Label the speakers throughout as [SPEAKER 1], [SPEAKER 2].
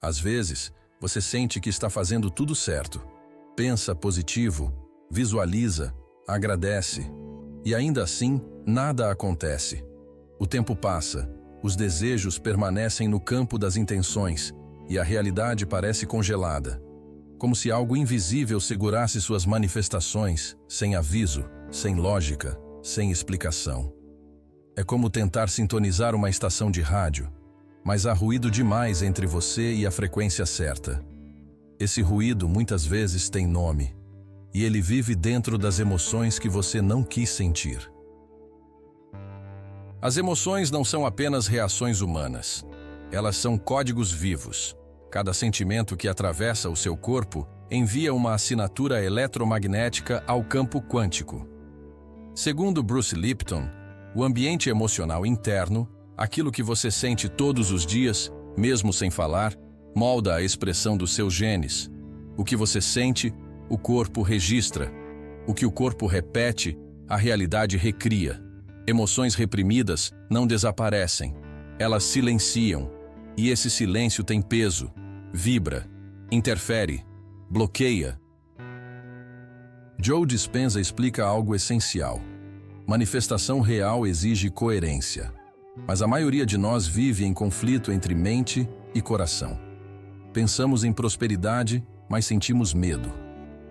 [SPEAKER 1] Às vezes, você sente que está fazendo tudo certo. Pensa positivo, visualiza, agradece. E ainda assim, nada acontece. O tempo passa, os desejos permanecem no campo das intenções e a realidade parece congelada. Como se algo invisível segurasse suas manifestações, sem aviso, sem lógica, sem explicação. É como tentar sintonizar uma estação de rádio, mas há ruído demais entre você e a frequência certa. Esse ruído muitas vezes tem nome, e ele vive dentro das emoções que você não quis sentir. As emoções não são apenas reações humanas. Elas são códigos vivos. Cada sentimento que atravessa o seu corpo envia uma assinatura eletromagnética ao campo quântico. Segundo Bruce Lipton, o ambiente emocional interno, aquilo que você sente todos os dias, mesmo sem falar, molda a expressão dos seus genes. O que você sente, o corpo registra. O que o corpo repete, a realidade recria. Emoções reprimidas não desaparecem. Elas silenciam. E esse silêncio tem peso, vibra, interfere, bloqueia. Joe Dispenza explica algo essencial. Manifestação real exige coerência. Mas a maioria de nós vive em conflito entre mente e coração. Pensamos em prosperidade, mas sentimos medo.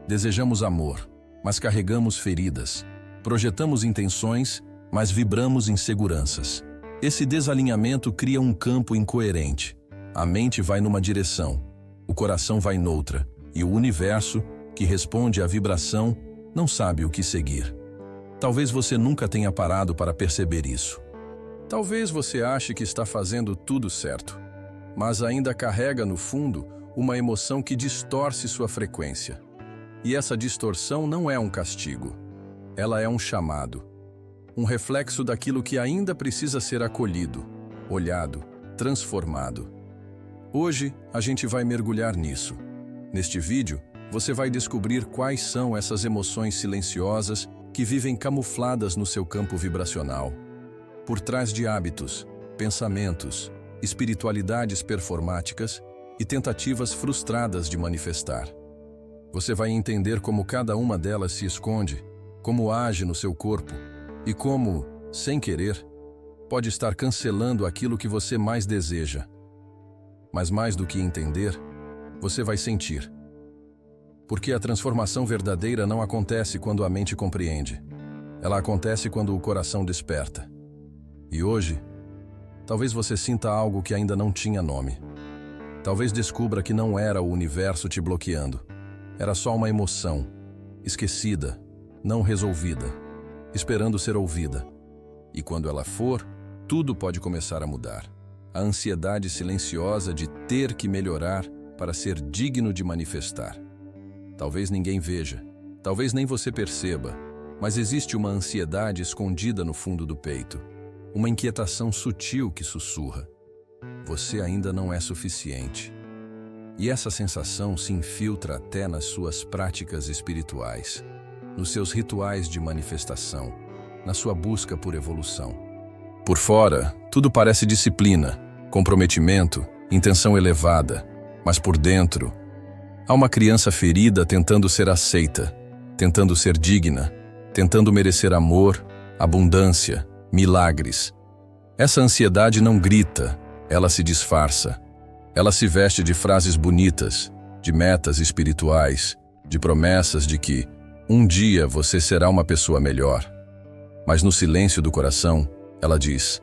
[SPEAKER 1] Desejamos amor, mas carregamos feridas. Projetamos intenções, mas vibramos inseguranças. Esse desalinhamento cria um campo incoerente. A mente vai numa direção, o coração vai noutra, e o universo, que responde à vibração, não sabe o que seguir. Talvez você nunca tenha parado para perceber isso. Talvez você ache que está fazendo tudo certo, mas ainda carrega no fundo uma emoção que distorce sua frequência. E essa distorção não é um castigo. Ela é um chamado. Um reflexo daquilo que ainda precisa ser acolhido, olhado, transformado. Hoje, a gente vai mergulhar nisso. Neste vídeo, você vai descobrir quais são essas emoções silenciosas que vivem camufladas no seu campo vibracional. Por trás de hábitos, pensamentos, espiritualidades performáticas e tentativas frustradas de manifestar. Você vai entender como cada uma delas se esconde, como age no seu corpo e como, sem querer, pode estar cancelando aquilo que você mais deseja. Mas mais do que entender, você vai sentir. Porque a transformação verdadeira não acontece quando a mente compreende. Ela acontece quando o coração desperta. E hoje, talvez você sinta algo que ainda não tinha nome. Talvez descubra que não era o universo te bloqueando. Era só uma emoção, esquecida, não resolvida, esperando ser ouvida. E quando ela for, tudo pode começar a mudar. A ansiedade silenciosa de ter que melhorar para ser digno de manifestar. Talvez ninguém veja, talvez nem você perceba, mas existe uma ansiedade escondida no fundo do peito. Uma inquietação sutil que sussurra. Você ainda não é suficiente. E essa sensação se infiltra até nas suas práticas espirituais, nos seus rituais de manifestação, na sua busca por evolução. Por fora, tudo parece disciplina, comprometimento, intenção elevada, mas por dentro, há uma criança ferida tentando ser aceita, tentando ser digna, tentando merecer amor, abundância, milagres. Essa ansiedade não grita, ela se disfarça. Ela se veste de frases bonitas, de metas espirituais, de promessas de que um dia você será uma pessoa melhor. Mas no silêncio do coração, ela diz: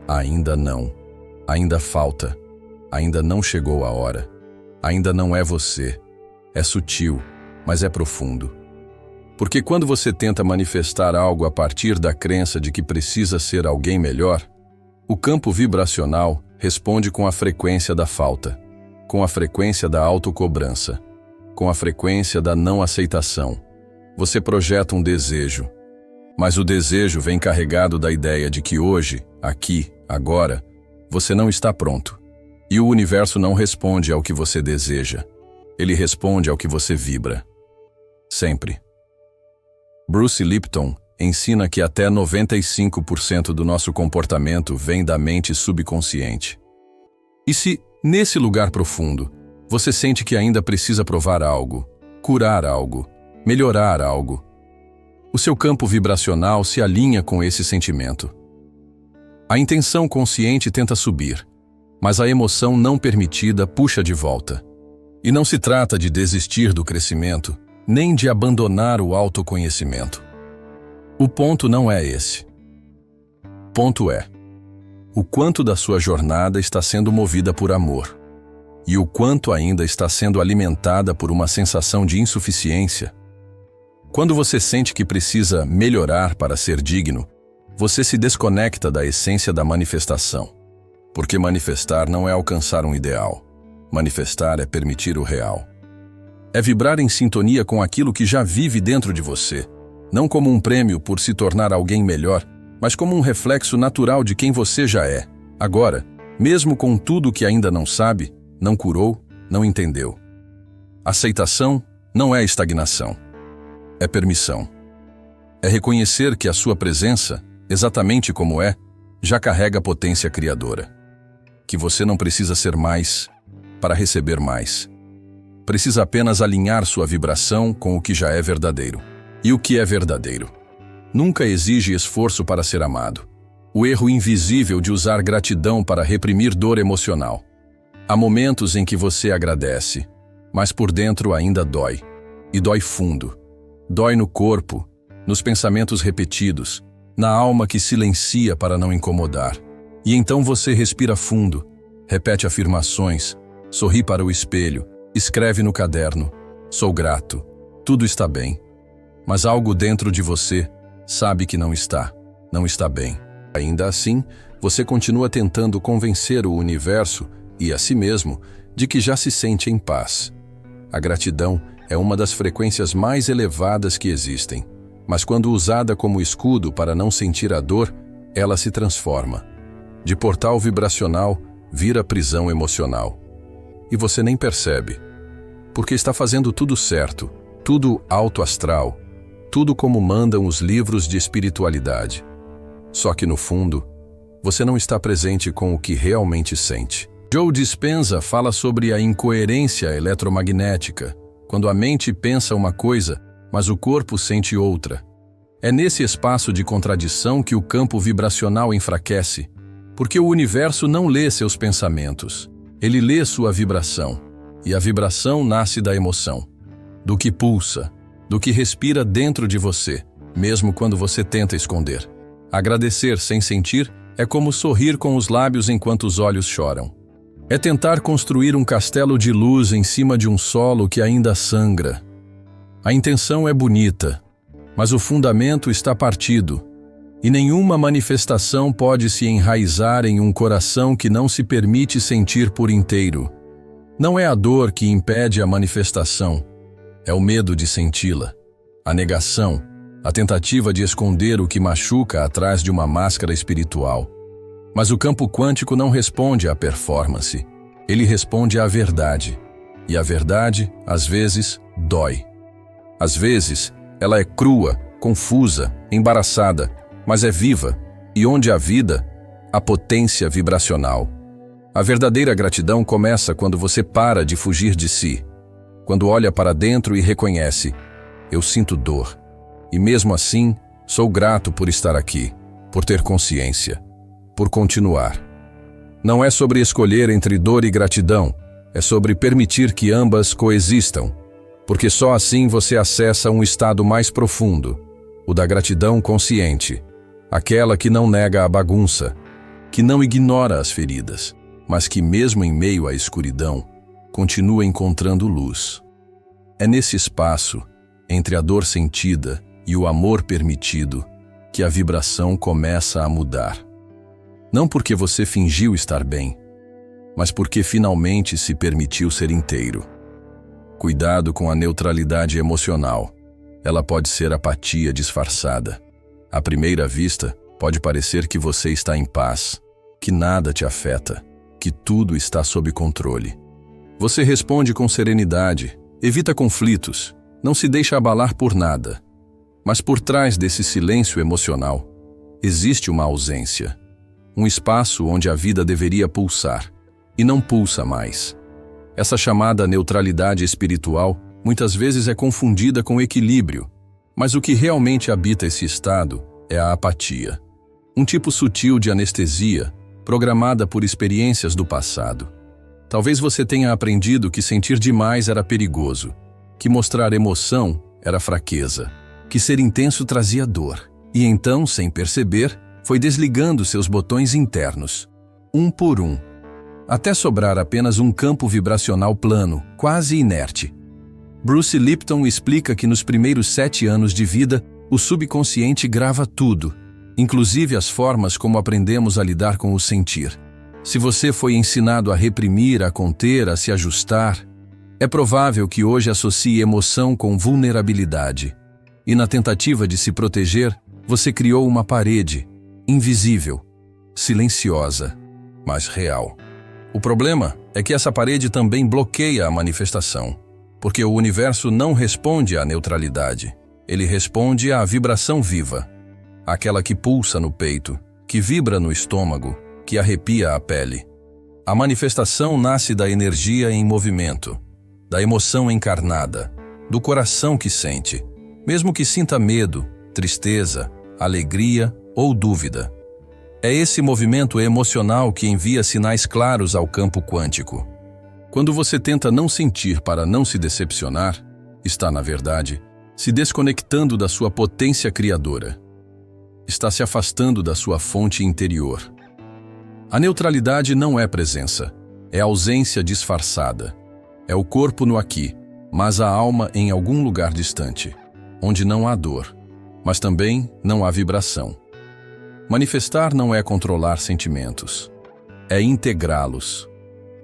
[SPEAKER 1] ainda não, ainda falta, ainda não chegou a hora, ainda não é você. É sutil, mas é profundo. Porque quando você tenta manifestar algo a partir da crença de que precisa ser alguém melhor, o campo vibracional responde com a frequência da falta, com a frequência da autocobrança, com a frequência da não aceitação. Você projeta um desejo, mas o desejo vem carregado da ideia de que hoje, aqui, agora, você não está pronto. E o universo não responde ao que você deseja. Ele responde ao que você vibra. Sempre. Bruce Lipton ensina que até 95% do nosso comportamento vem da mente subconsciente. E se Nesse lugar profundo, você sente que ainda precisa provar algo, curar algo, melhorar algo. O seu campo vibracional se alinha com esse sentimento. A intenção consciente tenta subir, mas a emoção não permitida puxa de volta. E não se trata de desistir do crescimento, nem de abandonar o autoconhecimento. O ponto não é esse. O ponto é o quanto da sua jornada está sendo movida por amor e o quanto ainda está sendo alimentada por uma sensação de insuficiência. Quando você sente que precisa melhorar para ser digno, você se desconecta da essência da manifestação. Porque manifestar não é alcançar um ideal. Manifestar é permitir o real. É vibrar em sintonia com aquilo que já vive dentro de você, não como um prêmio por se tornar alguém melhor, mas como um reflexo natural de quem você já é, agora, mesmo com tudo que ainda não sabe, não curou, não entendeu. Aceitação não é estagnação. É permissão. É reconhecer que a sua presença, exatamente como é, já carrega potência criadora. Que você não precisa ser mais para receber mais. Precisa apenas alinhar sua vibração com o que já é verdadeiro. E o que é verdadeiro? Nunca exige esforço para ser amado. O erro invisível de usar gratidão para reprimir dor emocional. Há momentos em que você agradece, mas por dentro ainda dói. E dói fundo. Dói no corpo, nos pensamentos repetidos, na alma que silencia para não incomodar. E então você respira fundo, repete afirmações, sorri para o espelho, escreve no caderno: sou grato, tudo está bem. Mas algo dentro de você sabe que não está bem. Ainda assim, você continua tentando convencer o universo e a si mesmo de que já se sente em paz. A gratidão é uma das frequências mais elevadas que existem, mas quando usada como escudo para não sentir a dor, ela se transforma. De portal vibracional, vira prisão emocional. E você nem percebe, porque está fazendo tudo certo, tudo alto astral, tudo como mandam os livros de espiritualidade. Só que no fundo, você não está presente com o que realmente sente. Joe Dispenza fala sobre a incoerência eletromagnética, quando a mente pensa uma coisa, mas o corpo sente outra. É nesse espaço de contradição que o campo vibracional enfraquece, porque o universo não lê seus pensamentos, ele lê sua vibração, e a vibração nasce da emoção, do que pulsa, do que respira dentro de você, mesmo quando você tenta esconder. Agradecer sem sentir é como sorrir com os lábios enquanto os olhos choram. É tentar construir um castelo de luz em cima de um solo que ainda sangra. A intenção é bonita, mas o fundamento está partido, e nenhuma manifestação pode se enraizar em um coração que não se permite sentir por inteiro. Não é a dor que impede a manifestação, é o medo de senti-la, a negação, a tentativa de esconder o que machuca atrás de uma máscara espiritual. Mas o campo quântico não responde à performance, ele responde à verdade. E a verdade, às vezes, dói. Às vezes, ela é crua, confusa, embaraçada, mas é viva, e onde há vida, há potência vibracional. A verdadeira gratidão começa quando você para de fugir de si, quando olha para dentro e reconhece: eu sinto dor, e mesmo assim, sou grato por estar aqui, por ter consciência, por continuar. Não é sobre escolher entre dor e gratidão, é sobre permitir que ambas coexistam, porque só assim você acessa um estado mais profundo, o da gratidão consciente, aquela que não nega a bagunça, que não ignora as feridas, mas que mesmo em meio à escuridão, continua encontrando luz. É nesse espaço, entre a dor sentida e o amor permitido, que a vibração começa a mudar. Não porque você fingiu estar bem, mas porque finalmente se permitiu ser inteiro. Cuidado com a neutralidade emocional. Ela pode ser apatia disfarçada. À primeira vista, pode parecer que você está em paz, que nada te afeta, que tudo está sob controle. Você responde com serenidade, evita conflitos, não se deixa abalar por nada. Mas por trás desse silêncio emocional, existe uma ausência. Um espaço onde a vida deveria pulsar, e não pulsa mais. Essa chamada neutralidade espiritual muitas vezes é confundida com equilíbrio, mas o que realmente habita esse estado é a apatia. Um tipo sutil de anestesia, programada por experiências do passado. Talvez você tenha aprendido que sentir demais era perigoso, que mostrar emoção era fraqueza, que ser intenso trazia dor. E então, sem perceber, foi desligando seus botões internos, um por um, até sobrar apenas um campo vibracional plano, quase inerte. Bruce Lipton explica que nos primeiros 7 anos de vida, o subconsciente grava tudo, inclusive as formas como aprendemos a lidar com o sentir. Se você foi ensinado a reprimir, a conter, a se ajustar, é provável que hoje associe emoção com vulnerabilidade. E na tentativa de se proteger, você criou uma parede, invisível, silenciosa, mas real. O problema é que essa parede também bloqueia a manifestação, porque o universo não responde à neutralidade. Ele responde à vibração viva, aquela que pulsa no peito, que vibra no estômago, que arrepia a pele. A manifestação nasce da energia em movimento, da emoção encarnada, do coração que sente, mesmo que sinta medo, tristeza, alegria ou dúvida. É esse movimento emocional que envia sinais claros ao campo quântico. Quando você tenta não sentir para não se decepcionar, está, na verdade, se desconectando da sua potência criadora. Está se afastando da sua fonte interior. A neutralidade não é presença, é ausência disfarçada. É o corpo no aqui, mas a alma em algum lugar distante, onde não há dor, mas também não há vibração. Manifestar não é controlar sentimentos, é integrá-los.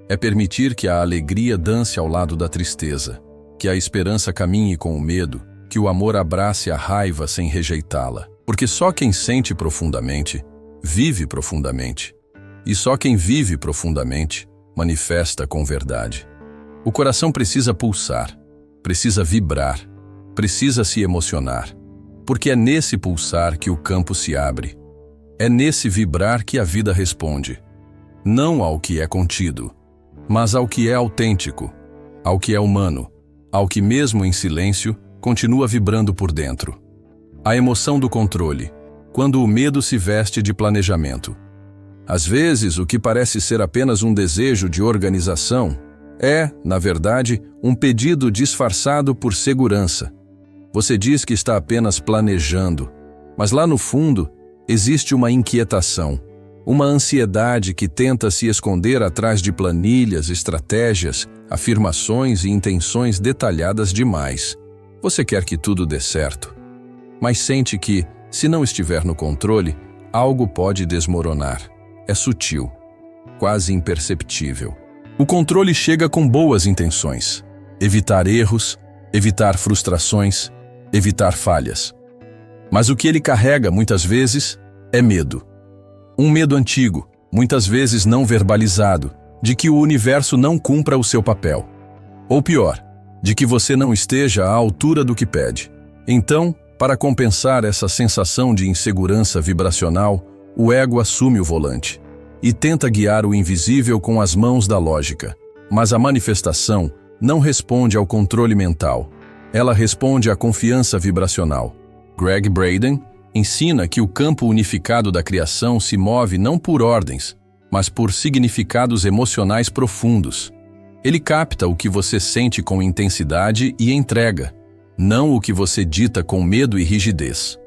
[SPEAKER 1] É permitir que a alegria dance ao lado da tristeza, que a esperança caminhe com o medo, que o amor abrace a raiva sem rejeitá-la. Porque só quem sente profundamente, vive profundamente. E só quem vive profundamente, manifesta com verdade. O coração precisa pulsar, precisa vibrar, precisa se emocionar. Porque é nesse pulsar que o campo se abre. É nesse vibrar que a vida responde. Não ao que é contido, mas ao que é autêntico, ao que é humano, ao que mesmo em silêncio continua vibrando por dentro. A emoção do controle, quando o medo se veste de planejamento. Às vezes, o que parece ser apenas um desejo de organização é, na verdade, um pedido disfarçado por segurança. Você diz que está apenas planejando, mas lá no fundo existe uma inquietação, uma ansiedade que tenta se esconder atrás de planilhas, estratégias, afirmações e intenções detalhadas demais. Você quer que tudo dê certo, mas sente que, se não estiver no controle, algo pode desmoronar. É sutil, quase imperceptível. O controle chega com boas intenções. Evitar erros, evitar frustrações, evitar falhas. Mas o que ele carrega, muitas vezes, é medo. Um medo antigo, muitas vezes não verbalizado, de que o universo não cumpra o seu papel. Ou pior, de que você não esteja à altura do que pede. Então, para compensar essa sensação de insegurança vibracional, o ego assume o volante e tenta guiar o invisível com as mãos da lógica. Mas a manifestação não responde ao controle mental. Ela responde à confiança vibracional. Greg Braden ensina que o campo unificado da criação se move não por ordens, mas por significados emocionais profundos. Ele capta o que você sente com intensidade e entrega, não o que você dita com medo e rigidez.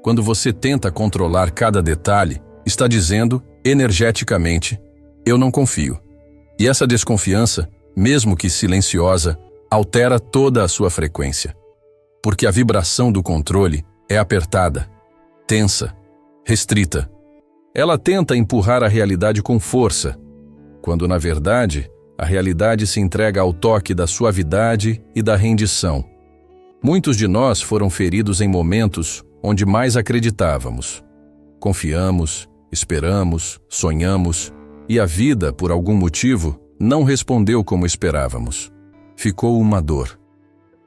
[SPEAKER 1] Quando você tenta controlar cada detalhe, está dizendo, energeticamente, eu não confio. E essa desconfiança, mesmo que silenciosa, altera toda a sua frequência. Porque a vibração do controle é apertada, tensa, restrita. Ela tenta empurrar a realidade com força, quando, na verdade, a realidade se entrega ao toque da suavidade e da rendição. Muitos de nós foram feridos em momentos onde mais acreditávamos. Confiamos, esperamos, sonhamos, e a vida, por algum motivo, não respondeu como esperávamos. Ficou uma dor.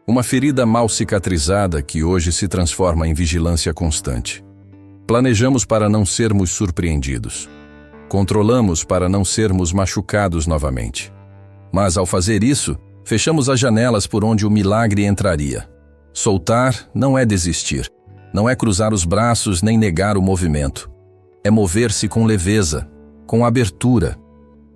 [SPEAKER 1] Uma ferida mal cicatrizada que hoje se transforma em vigilância constante. Planejamos para não sermos surpreendidos. Controlamos para não sermos machucados novamente. Mas, ao fazer isso, fechamos as janelas por onde o milagre entraria. Soltar não é desistir. Não é cruzar os braços nem negar o movimento. É mover-se com leveza, com abertura,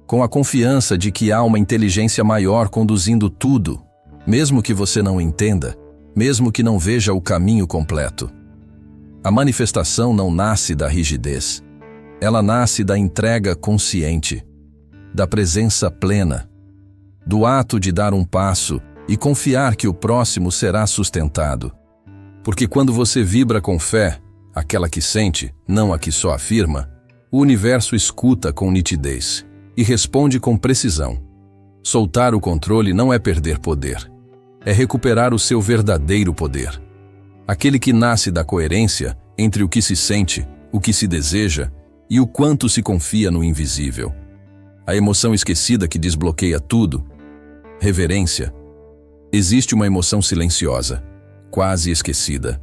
[SPEAKER 1] com a confiança de que há uma inteligência maior conduzindo tudo, mesmo que você não entenda, mesmo que não veja o caminho completo. A manifestação não nasce da rigidez. Ela nasce da entrega consciente, da presença plena, do ato de dar um passo e confiar que o próximo será sustentado. Porque quando você vibra com fé, aquela que sente, não a que só afirma, o universo escuta com nitidez e responde com precisão. Soltar o controle não é perder poder, é recuperar o seu verdadeiro poder. Aquele que nasce da coerência entre o que se sente, o que se deseja e o quanto se confia no invisível. A emoção esquecida que desbloqueia tudo. Reverência. Existe uma emoção silenciosa, quase esquecida.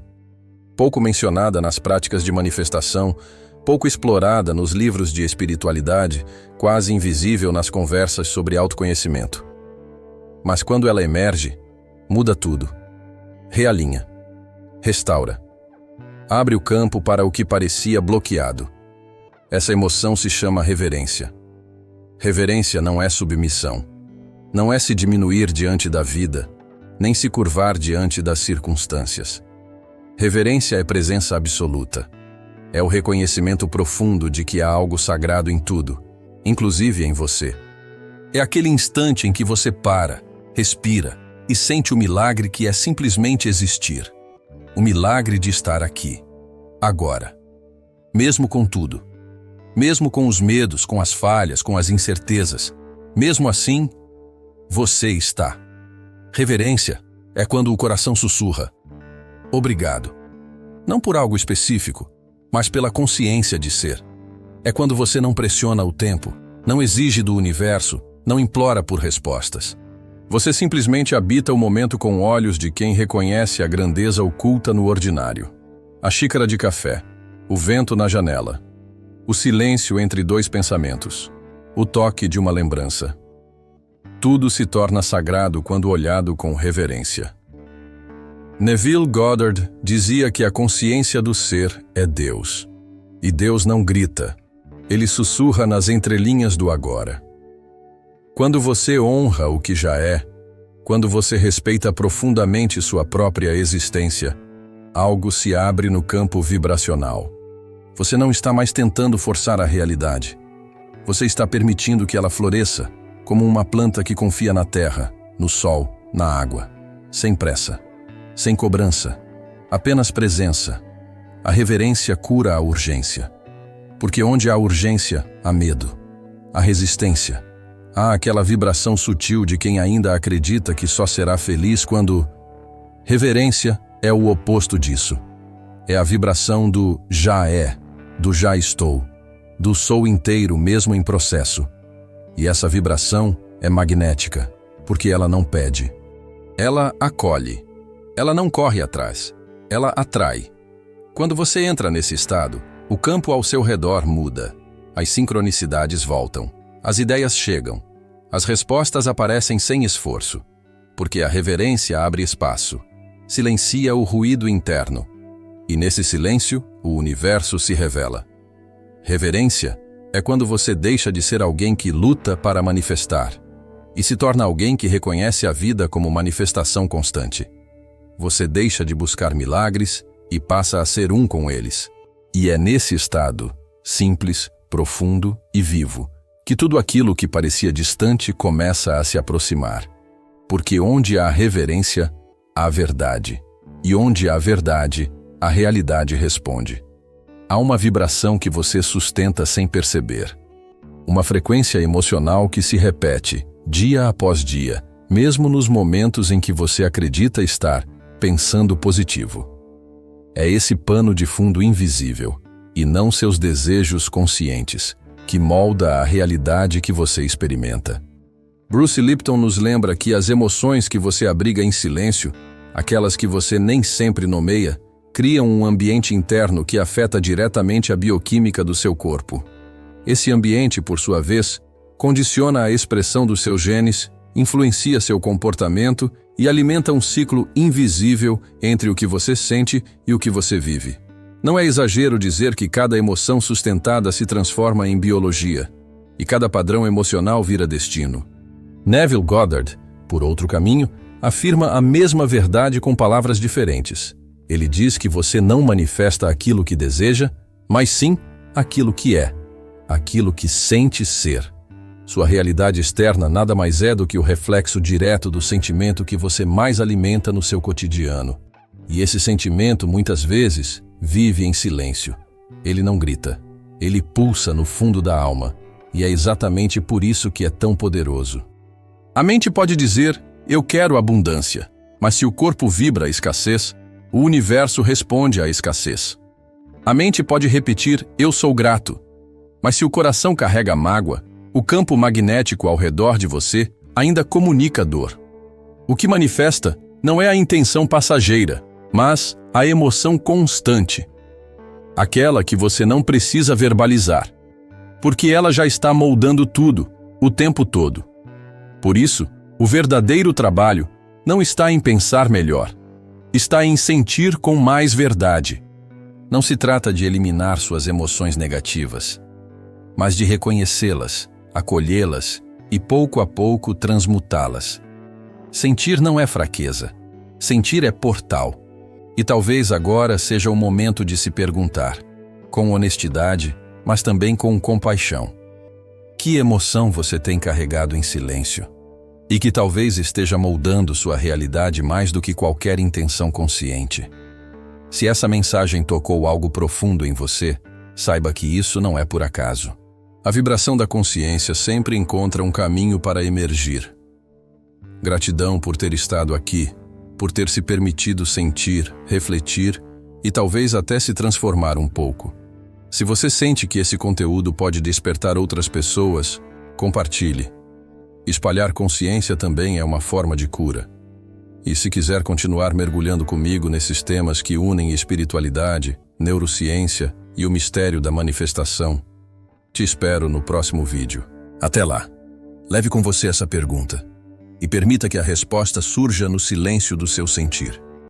[SPEAKER 1] Pouco mencionada nas práticas de manifestação, pouco explorada nos livros de espiritualidade, quase invisível nas conversas sobre autoconhecimento. Mas quando ela emerge, muda tudo. Realinha. Restaura. Abre o campo para o que parecia bloqueado. Essa emoção se chama reverência. Reverência não é submissão. Não é se diminuir diante da vida, nem se curvar diante das circunstâncias. Reverência é presença absoluta. É o reconhecimento profundo de que há algo sagrado em tudo, inclusive em você. É aquele instante em que você para, respira e sente o milagre que é simplesmente existir. O milagre de estar aqui, agora. Mesmo com tudo. Mesmo com os medos, com as falhas, com as incertezas. Mesmo assim, você está. Reverência é quando o coração sussurra: obrigado. Não por algo específico, mas pela consciência de ser. É quando você não pressiona o tempo, não exige do universo, não implora por respostas. Você simplesmente habita o momento com olhos de quem reconhece a grandeza oculta no ordinário. A xícara de café, o vento na janela, o silêncio entre dois pensamentos, o toque de uma lembrança. Tudo se torna sagrado quando olhado com reverência. Neville Goddard dizia que a consciência do ser é Deus. E Deus não grita, ele sussurra nas entrelinhas do agora. Quando você honra o que já é, quando você respeita profundamente sua própria existência, algo se abre no campo vibracional. Você não está mais tentando forçar a realidade. Você está permitindo que ela floresça, como uma planta que confia na terra, no sol, na água, sem pressa, sem cobrança, apenas presença. A reverência cura a urgência. Porque onde há urgência, há medo, há resistência. Há aquela vibração sutil de quem ainda acredita que só será feliz quando... Reverência é o oposto disso. É a vibração do já é, do já estou, do sou inteiro mesmo em processo. E essa vibração é magnética, porque ela não pede. Ela acolhe. Ela não corre atrás. Ela atrai. Quando você entra nesse estado, o campo ao seu redor muda. As sincronicidades voltam. As ideias chegam. As respostas aparecem sem esforço. Porque a reverência abre espaço. Silencia o ruído interno. E nesse silêncio, o universo se revela. Reverência é quando você deixa de ser alguém que luta para manifestar e se torna alguém que reconhece a vida como manifestação constante. Você deixa de buscar milagres e passa a ser um com eles. E é nesse estado, simples, profundo e vivo, que tudo aquilo que parecia distante começa a se aproximar. Porque onde há reverência, há verdade. E onde há verdade, a realidade responde. Há uma vibração que você sustenta sem perceber. Uma frequência emocional que se repete, dia após dia, mesmo nos momentos em que você acredita estar pensando positivo. É esse pano de fundo invisível, e não seus desejos conscientes, que molda a realidade que você experimenta. Bruce Lipton nos lembra que as emoções que você abriga em silêncio, aquelas que você nem sempre nomeia, criam um ambiente interno que afeta diretamente a bioquímica do seu corpo. Esse ambiente, por sua vez, condiciona a expressão dos seus genes, influencia seu comportamento e alimenta um ciclo invisível entre o que você sente e o que você vive. Não é exagero dizer que cada emoção sustentada se transforma em biologia, e cada padrão emocional vira destino. Neville Goddard, por outro caminho, afirma a mesma verdade com palavras diferentes. Ele diz que você não manifesta aquilo que deseja, mas sim aquilo que é, aquilo que sente ser. Sua realidade externa nada mais é do que o reflexo direto do sentimento que você mais alimenta no seu cotidiano. E esse sentimento, muitas vezes, vive em silêncio. Ele não grita, ele pulsa no fundo da alma, e é exatamente por isso que é tão poderoso. A mente pode dizer, eu quero abundância, mas se o corpo vibra a escassez, o universo responde à escassez. A mente pode repetir, eu sou grato, mas se o coração carrega mágoa, o campo magnético ao redor de você ainda comunica dor. O que manifesta não é a intenção passageira, mas a emoção constante. Aquela que você não precisa verbalizar, porque ela já está moldando tudo, o tempo todo. Por isso, o verdadeiro trabalho não está em pensar melhor, está em sentir com mais verdade. Não se trata de eliminar suas emoções negativas, mas de reconhecê-las, acolhê-las e pouco a pouco transmutá-las. Sentir não é fraqueza, sentir é portal. E talvez agora seja o momento de se perguntar, com honestidade, mas também com compaixão: que emoção você tem carregado em silêncio? E que talvez esteja moldando sua realidade mais do que qualquer intenção consciente. Se essa mensagem tocou algo profundo em você, saiba que isso não é por acaso. A vibração da consciência sempre encontra um caminho para emergir. Gratidão por ter estado aqui, por ter se permitido sentir, refletir e talvez até se transformar um pouco. Se você sente que esse conteúdo pode despertar outras pessoas, compartilhe. Espalhar consciência também é uma forma de cura. E se quiser continuar mergulhando comigo nesses temas que unem espiritualidade, neurociência e o mistério da manifestação, te espero no próximo vídeo. Até lá. Leve com você essa pergunta e permita que a resposta surja no silêncio do seu sentir.